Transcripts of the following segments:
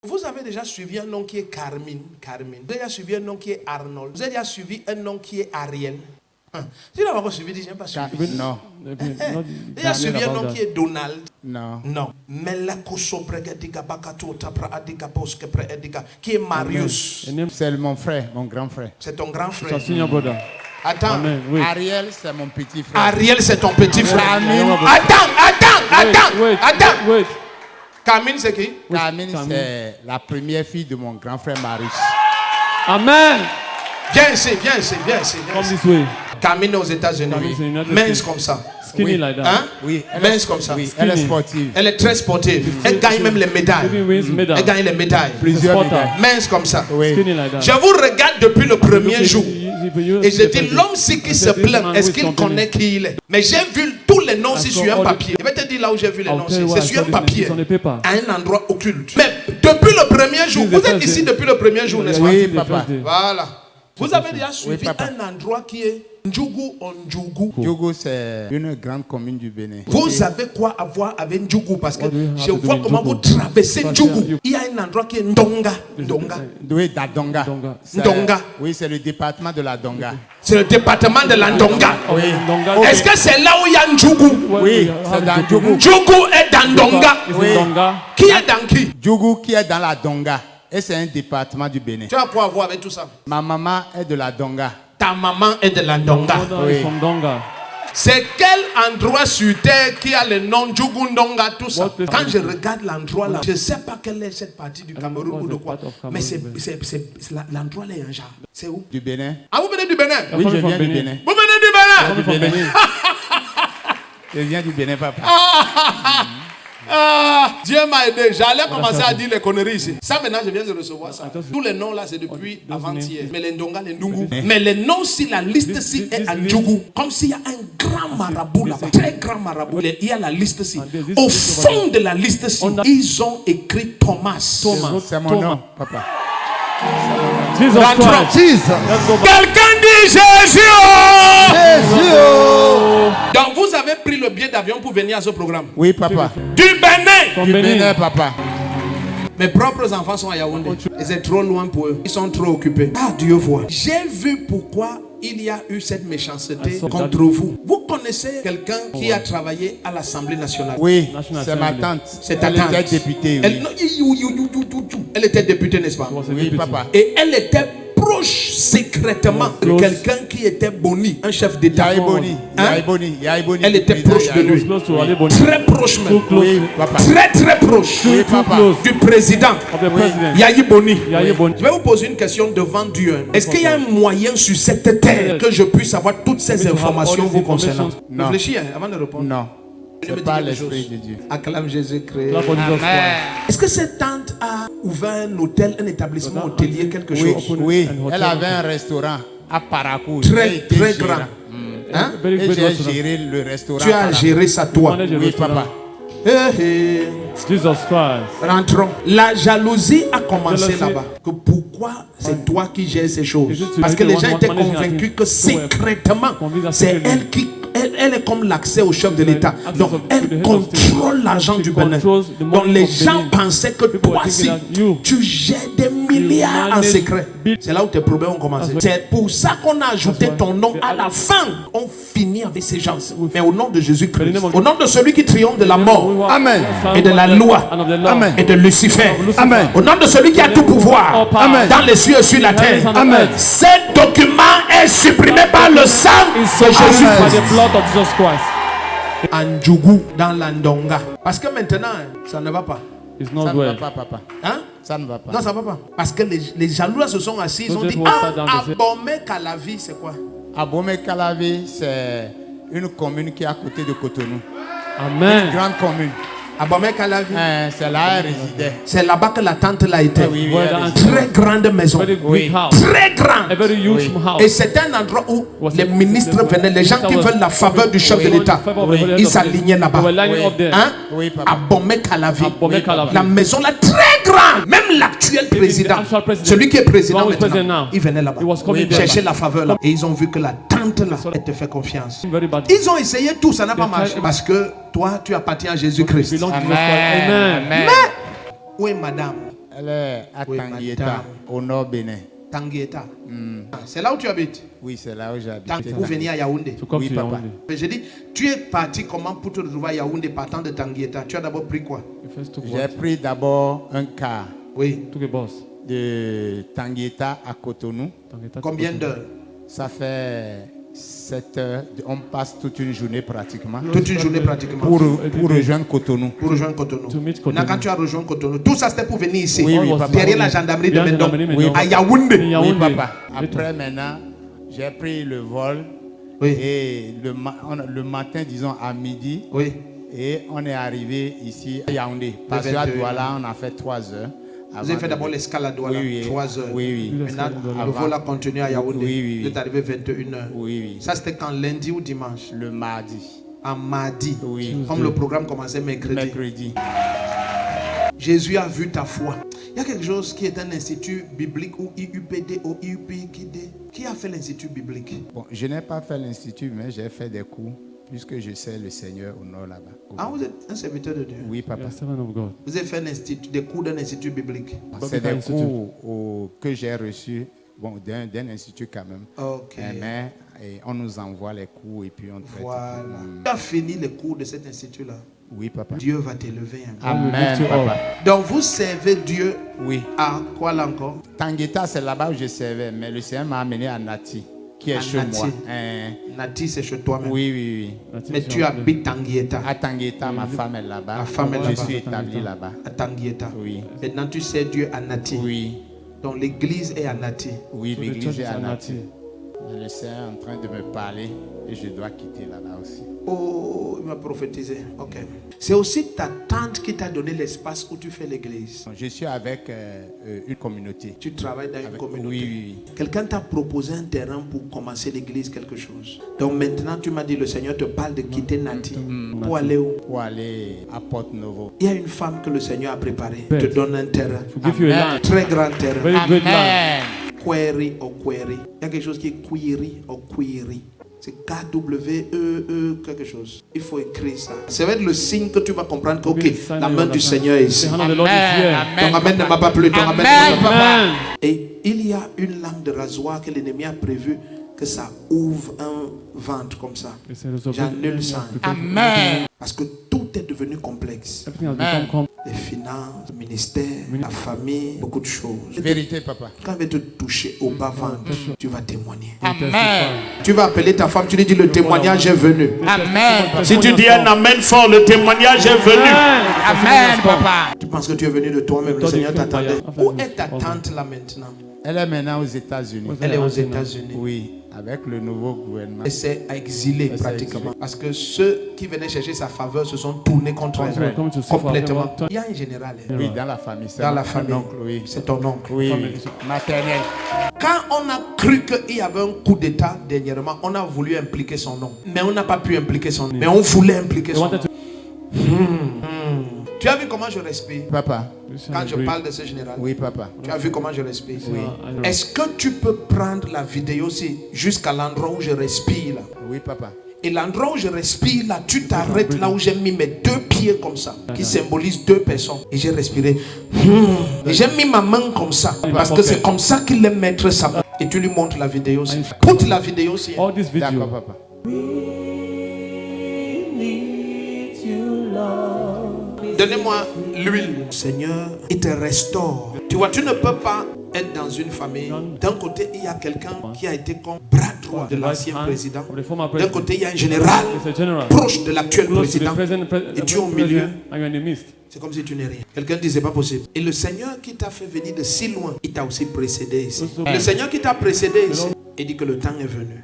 Vous avez déjà suivi un nom qui est Carmine. Vous avez déjà suivi un nom qui est Arnold. Vous avez déjà suivi un nom qui est Ariel. Si vous n'avez pas suivi, je n'ai pas suivi. Non. Vous avez déjà suivi un nom qui est Donald. Non. Non. Qui est Marius. C'est mon frère, mon grand frère. C'est ton grand frère. Attends. Amen, oui. Ariel, c'est mon petit frère. Ariel, c'est ton petit frère. Carmine. Attends. Carmine, c'est qui? Carmine, c'est la première fille de mon grand frère Marius. Amen. Viens ici. Come this way. Carmine aux États-Unis. Mince comme ça. Skinny like that. Hein? Oui, Mince comme ça. Oui, elle est sportive. Elle est très sportive. Elle gagne même les médailles. Elle gagne les médailles. Plusieurs médailles. Mince comme ça. Oui. Skinny like that. Je vous regarde depuis le premier jour. Et je dis, l'homme-ci qui se plaint, est-ce qu'il connaît qui il est? Mais j'ai vu tous les noms ici sur un papier. Je vais te dire là où j'ai vu les noms. C'est sur un papier. À un endroit occulte. Mais depuis le premier jour, vous êtes ici depuis le premier jour, n'est-ce pas? Oui, papa. Voilà. Vous avez déjà suivi un endroit qui est Ndjougou ou Ndjougou. Ndjougou, c'est une grande commune du Bénin. Vous savez quoi avoir avec Ndjougou? Parce que je vois comment vous traversez Ndjougou. Il y a un endroit qui est Ndonga. Oui, la Donga. Ndonga. Oui, c'est le département de la Donga. C'est le département de la Ndonga. Oui. Est-ce que c'est là où il y a Ndjougou? Oui, c'est dans Ndjougou. Ndjougou est dans Ndonga. Oui. Qui est dans qui? Ndjougou qui est dans la Donga. Et c'est un département du Bénin. Tu vas pouvoir voir avec tout ça. Ma maman est de la Donga. Ta maman est de la Ndonga. Oui. C'est quel endroit sur terre qui a le nom Ndjougou Ndonga, tout ça? Quand je regarde l'endroit là, je ne sais pas quelle est cette partie du Cameroun ou de quoi. Mais l'endroit là est un genre. C'est où? Du Bénin. Ah, vous venez du Bénin? Oui, je viens du Bénin. Vous venez du Bénin? Je viens du Bénin, papa. Dieu m'a aidé. J'allais commencer à dire les conneries ici. Ça maintenant, je viens de recevoir ça. Tous les noms là, c'est depuis avant-hier. Mais les Ndonga, les Ndungu. Mais les noms, si la liste ci est à Ndjougou, comme s'il y a un grand marabout là-bas, très grand marabout. Il y a la liste ci. Au fond de la liste ci, ils ont écrit Thomas. C'est mon nom, papa. Quelqu'un dit Jésus. Donc vous avez pris le billet d'avion pour venir à ce programme? Oui, papa. Du Bénin. Du Bénin, papa. Mes propres enfants sont à Yaoundé. Et c'est trop loin pour eux. Ils sont trop occupés. Ah, Dieu voit. J'ai vu pourquoi il y a eu cette méchanceté contre vous. Vous connaissez quelqu'un qui a travaillé à l'Assemblée nationale? Oui, c'est ma tante. C'est ta tante. Elle était députée, oui. Elle était députée, n'est-ce pas? Oui, papa. Et elle était proche secrètement de quelqu'un qui était Boni, un chef d'État. Yaïboni. Elle était proche de lui. Très proche même. Oui, papa. Très proche. Oui, papa. Du président. Yayi Boni. Oui. Je vais vous poser une question devant Dieu. Est-ce qu'il y a un moyen sur cette terre que je puisse avoir toutes ces informations vous concernant? Réfléchis avant de répondre. Non. C'est pas l'esprit de Dieu. Acclame Jésus-Christ. Est-ce que cette tante a ouvert un hôtel, un établissement hôtelier, quelque chose? Oui. Elle avait un restaurant à Parakou. Très grand. Hein? Et j'ai géré le restaurant. Tu as géré ça toi? Oui, papa. Jesus Christ. Rentrons. La jalousie a commencé là-bas. Que pourquoi c'est toi qui gères ces choses? Parce que les gens étaient convaincus que secrètement, c'est elle qui... Elle est comme l'accès au chef de l'État. Donc, elle contrôle l'argent du Bénin. Donc, les gens pensaient que toi, si tu gères des milliards en secret. C'est là où tes problèmes ont commencé. C'est pour ça qu'on a ajouté ton nom à la fin. On finit avec ces gens. Mais au nom de Jésus-Christ, au nom de celui qui triomphe de la mort, Amen, et de la loi, Amen, et de Lucifer, Amen, au nom de celui qui a tout pouvoir, Amen, dans les cieux et sur la terre, Amen. Ce document est supprimé par le sang de Jésus-Christ. En Ndjougou, dans la Ndonga. Parce que maintenant, ça ne va pas. Ça ne va pas, papa. Hein? Ça ne va pas. Non, ça ne va pas. Parce que les jaloux là se sont assis. Ils ont dit, Abomey Calavi, c'est quoi? Abomey Calavi, c'est une commune qui est à côté de Cotonou. Amen. Une grande commune. Abomey Calavi. C'est là elle résidait. C'est là-bas que la tante là était. Oui, très grande maison. Oui. Très grande. Oui. Et c'est un endroit où les ministres venaient, les gens qui veulent la faveur du chef de l'État. Ils s'alignaient là-bas. Hein? Oui, papa. Abomey Calavi. La maison là très grande. Même l'actuel président, celui qui est président maintenant, il venait là-bas. Chercher la faveur là. Et ils ont vu que la tante là, elle te fait confiance. Ils ont essayé tout, ça n'a pas marché. Parce que toi, tu appartiens à Jésus-Christ. Amen. Mais, oui, madame, Elle est à Oui, Tanguieta, madame. au nord Bénin. Tanguieta. Ah, c'est là où tu habites? Oui, c'est là où j'habite. Pour venir à Yaoundé. To come Oui, to papa. Yaoundé. Mais j'ai dit, tu es parti comment pour te retrouver à Yaoundé partant de Tanguieta? Tu as d'abord pris quoi? You first took J'ai what? pris d'abord un car Oui. Took a bus. de Tanguieta à Cotonou. Tangueta to Combien Cotonou. d'heures? Ça fait 7 heures. On passe toute une journée pratiquement Toute une journée pratiquement. pour rejoindre Cotonou. Pour rejoindre Cotonou. To meet Maintenant, Cotonou. quand tu as rejoint Cotonou, tout ça c'était pour venir ici. Oui, oui, All was papa. Derrière to- la gendarmerie de Behind the Mendon. gendarmerie Oui, Mendon. À Yaoundé. In Oui, Yaoundé. papa. Après, maintenant, j'ai pris le vol. Oui. Et le matin, disons à midi, Oui. et on est arrivé ici à Yaoundé. Parce qu'à 21. Douala, on a fait 3 heures. Vous avez fait de- d'abord l'escale à Douala, Oui, oui. 3 heures. Oui, oui. Maintenant, Avant. le vol a continué à Yaoundé. Oui, oui, oui. Vous êtes arrivé 21h. Oui, oui. Ça c'était quand, lundi ou dimanche? Le mardi. En mardi. Oui. Comme le programme commençait mercredi. Mercredi. Jésus a vu ta foi. Il y a quelque chose qui est un institut biblique ou IUPD ou IUPKD. Qui a fait l'institut biblique? Bon, je n'ai pas fait l'institut, mais j'ai fait des cours, puisque je sais le Seigneur au nord là-bas. Ah, vous êtes un serviteur de Dieu. Oui, You papa. are servant of God. Vous avez fait un institut, des cours d'un institut biblique. C'est des Institut. cours que j'ai reçus, bon, d'un institut quand même. Ok. Mais on nous envoie les cours et puis on traite. Voilà. Tu as fini les cours de cet institut-là. Oui, papa. Dieu va t'élever un peu. Amen, lift you papa. Donc vous servez Dieu Oui. à quoi là encore? Tanguieta, c'est là-bas où je servais, mais le Seigneur m'a amené à Nati, qui est À chez Nati. moi. Nati, c'est chez toi-même. Oui, oui, oui. Mais tu habites Tanguieta. À Tanguieta, ma femme est là-bas. Ma femme est Je là-bas. suis établi là-bas. À Tanguieta. Oui. Maintenant, tu sers Dieu à Nati. Oui. Donc l'église est à Nati. Oui, So the l'église church est is à at Nati. Nati. Mais le Seigneur est en train de me parler et je dois quitter là-bas aussi. Oh, il m'a prophétisé. Ok. C'est aussi ta tante qui t'a donné l'espace où tu fais l'église. Je suis avec une communauté. Tu travailles dans une communauté. Oui, oui, oui. Quelqu'un t'a proposé un terrain pour commencer l'église, quelque chose. Donc maintenant, tu m'as dit, le Seigneur te parle de quitter Nati. Pour aller où? Pour aller à Porto Novo. Il y a une femme que le Seigneur a préparée. Bête. Te donne un terrain. To give you a Amen. land. Très grand terrain. Very great land. Amen. Query ou query. Il y a quelque chose qui est query ou query. C'est K-W-E-E quelque chose. Il faut écrire ça. Ça va être le signe que tu vas comprendre que ok, la main du Seigneur est ici. The hand of the Lord is here. Ton amen ne m'a pas plu. Ton amen ne m'a Amen, pas plu. Amen. Et il y a une lame de rasoir que l'ennemi a prévu que ça ouvre un ventre comme ça. It's a result. J'annule ça. Amen. Parce que tout est devenu complexe. Everything has Amen. become Les finances, le ministère, la famille, beaucoup de choses. Vérité, papa. Quand il va te toucher au bas-ventre, tu vas témoigner. Amen. Tu vas appeler ta femme, tu lui dis le témoignage est venu. Amen. Si tu dis un amen fort, le témoignage est venu. Amen, papa. Tu penses que tu es venu de toi-même, le Toi, Seigneur tu fais t'attendait. païen. Où est ta tante là maintenant? Elle est maintenant aux États-Unis. Elle est aux États-Unis. Oui, avec le nouveau gouvernement. Elle s'est exilée Elle s'est pratiquement. exilée. Parce que ceux qui venaient chercher sa faveur se sont tournés contre Contre elle. elle. Comme tu sais, Complètement. faut avoir- Il y a un général. hein. Oui, dans la famille. C'est Dans la mon famille. oncle, oui. C'est ton oncle. Oui, Famille. oui. Maternel. Quand on a cru qu'il y avait un coup d'État dernièrement, on a voulu impliquer son nom. Mais on n'a pas pu impliquer son nom. Mais on voulait impliquer They son nom. wanted to Tu as vu comment je respire Papa. quand je parle de ce général? Oui, papa. Tu as vu comment je respire? Oui. Est-ce que tu peux prendre la vidéo aussi jusqu'à l'endroit où je respire là? Oui, papa. Et l'endroit où je respire là, tu t'arrêtes là où j'ai mis mes 2 pieds comme ça, qui symbolisent 2 personnes. Et j'ai respiré. Et j'ai mis ma main comme ça, parce que c'est comme ça qu'il aime mettre sa main. Et tu lui montres la vidéo aussi. Toute la vidéo aussi. all this D'accord, video. papa. Donnez-moi l'huile. Seigneur, il te restaure. Tu vois, tu ne peux pas être dans une famille. D'un côté, il y a quelqu'un qui a été comme bras droit de l'ancien président. Of the former D'un president. côté, il y a un général It's a general. proche de l'actuel Close to président. the president, Et tu es au milieu. and you're in the midst. C'est comme si tu n'es rien. Quelqu'un dit c'est pas possible. Et le Seigneur qui t'a fait venir de si loin, il t'a aussi précédé ici. Le Seigneur qui t'a précédé ici, il dit que le temps est venu.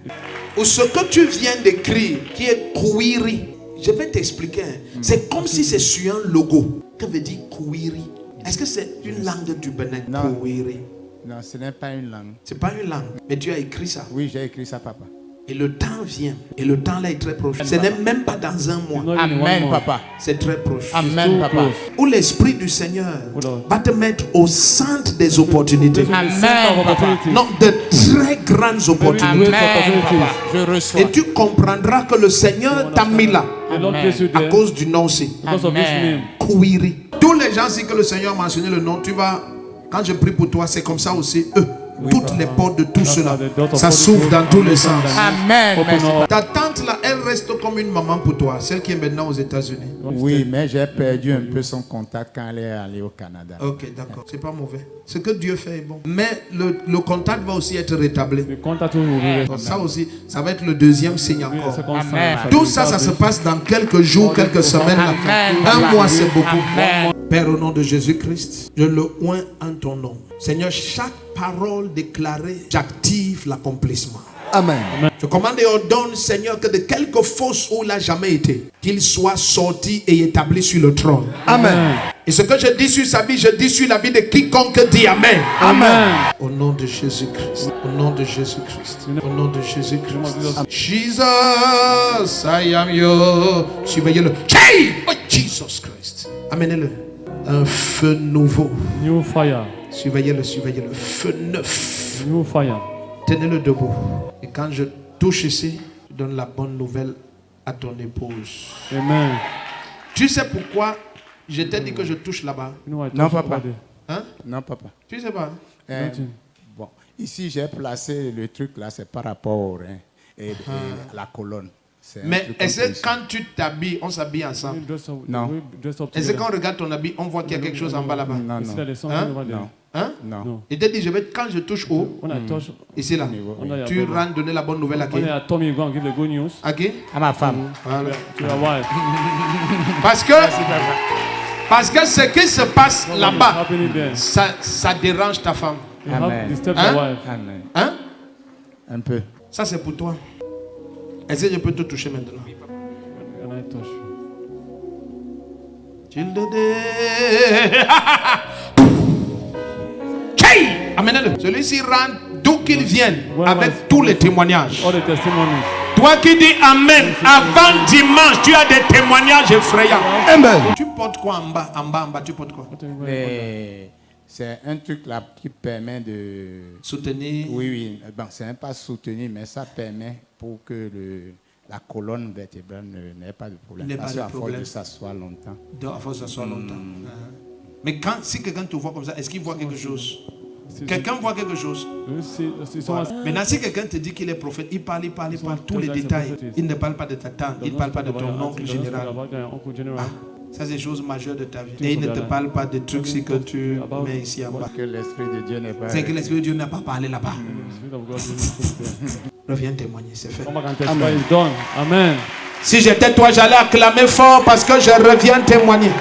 Ou ce que tu viens d'écrire, qui est Kouiri, je vais t'expliquer. Hein. C'est comme si c'est sur un logo. Que veut dire Kouiri? Est-ce que c'est une langue du Bénin? Non. Kouiri. Non, ce n'est pas une langue. C'est pas une langue, mais tu as écrit ça. Oui, j'ai écrit ça, papa. Et le temps vient. Et le temps là est très proche. Ce n'est même pas dans un mois. Not even in one Amen, month. papa. C'est très proche. Amen, Too papa. close. Où l'Esprit du Seigneur Oh Lord. va te mettre au centre des opportunités. The Amen, center of papa. opportunities. Non, de très grandes opportunités. Amen, papa. Je reçois. Et tu comprendras que le Seigneur t'a mis là The Lord Amen. bless you à there cause du nom aussi. because of this Amen. name. Kouiri. Tous les gens, si que le Seigneur a mentionné le nom, tu vas Quand je prie pour toi, c'est comme ça aussi. Toutes les portes de tout cela, ça s'ouvre dans tous les sens. Amen. Merci. Ta tante là, elle reste comme une maman pour toi, celle qui est maintenant aux États-Unis. Oui, mais j'ai perdu un peu son contact quand elle est allée au Canada. Ok, d'accord, c'est pas mauvais. Ce que Dieu fait est bon. Mais le contact va aussi être rétabli. Donc ça aussi, ça va être le deuxième signe encore. Amen. Tout ça, ça se passe dans quelques jours, quelques semaines. Là. Un mois, c'est beaucoup. Père, au nom de Jésus-Christ, je le oins en ton nom. Seigneur, chaque parole déclarée, j'active l'accomplissement. Amen. Je commande et ordonne, Seigneur, que de quelque fosse où il n'a jamais été, qu'il soit sorti et établi sur le trône. Amen. Et ce que je dis sur sa vie, je dis sur la vie de quiconque dit Amen. Amen. Au nom de Jésus-Christ. Au nom de Jésus-Christ. Au nom de Jésus-Christ. Jesus, I am yours. Surveillez-le. Oh, Jesus Christ. Amenez-le. Un feu nouveau. New fire. Surveillez-le, surveillez-le. Feu neuf. New fire. Tenez-le debout. Et quand je touche ici, je donne la bonne nouvelle à ton épouse. Amen. Tu sais pourquoi je t'ai dit que je touche là-bas? Non, papa. Hein? Non, papa. Tu sais pas? Bon, ici, j'ai placé le truc là, c'est par rapport au rein et la colonne. Mais est-ce que quand tu t'habilles, on s'habille ensemble? Non. Est-ce que quand on regarde ton habit, on voit qu'il y a quelque chose en bas là-bas? Non, non. Hein? Non. Hein? Non. Il t'a dit, quand je touche haut, ici là, tu rentres donner la bonne nouvelle à qui? À qui? À ma femme. Voilà. To your wife. Parce que ce qui se passe là-bas, Happening there. ça dérange ta femme. You have Amen. disturbed Hein? your wife. Amen. Hein? Un peu. Ça c'est pour toi. Est-ce que je peux te toucher maintenant? Can I touch you? Amenez-le. Celui-ci rentre d'où qu'il vienne Ouais, avec ouais. tous les témoignages. All the testimonies. Toi qui dis Amen, avant dimanche, tu as des témoignages effrayants. Amen. Tu portes quoi en bas? En bas, tu portes quoi? C'est un truc là qui permet de Soutenir. Oui. Bon, c'est pas soutenir, mais ça permet pour que la colonne vertébrale n'ait pas de problème. Parce qu'à force de s'asseoir longtemps. À force de s'asseoir longtemps. Mais si quelqu'un te voit comme ça, est-ce qu'il voit quelque chose? Quelqu'un voit quelque chose? Maintenant, si quelqu'un te dit qu'il est prophète, il parle tous les détails. Il ne parle pas de ta tante, il ne parle pas de ton oncle général. Ça, c'est des choses majeures de ta vie. Et il ne te parle pas des trucs que tu mets ici en bas. Que l'Esprit de Dieu n'est pas. C'est que l'Esprit de Dieu n'a pas parlé là-bas. Reviens témoigner, c'est fait. Amen. Si j'étais toi, j'allais acclamer fort parce que je reviens témoigner.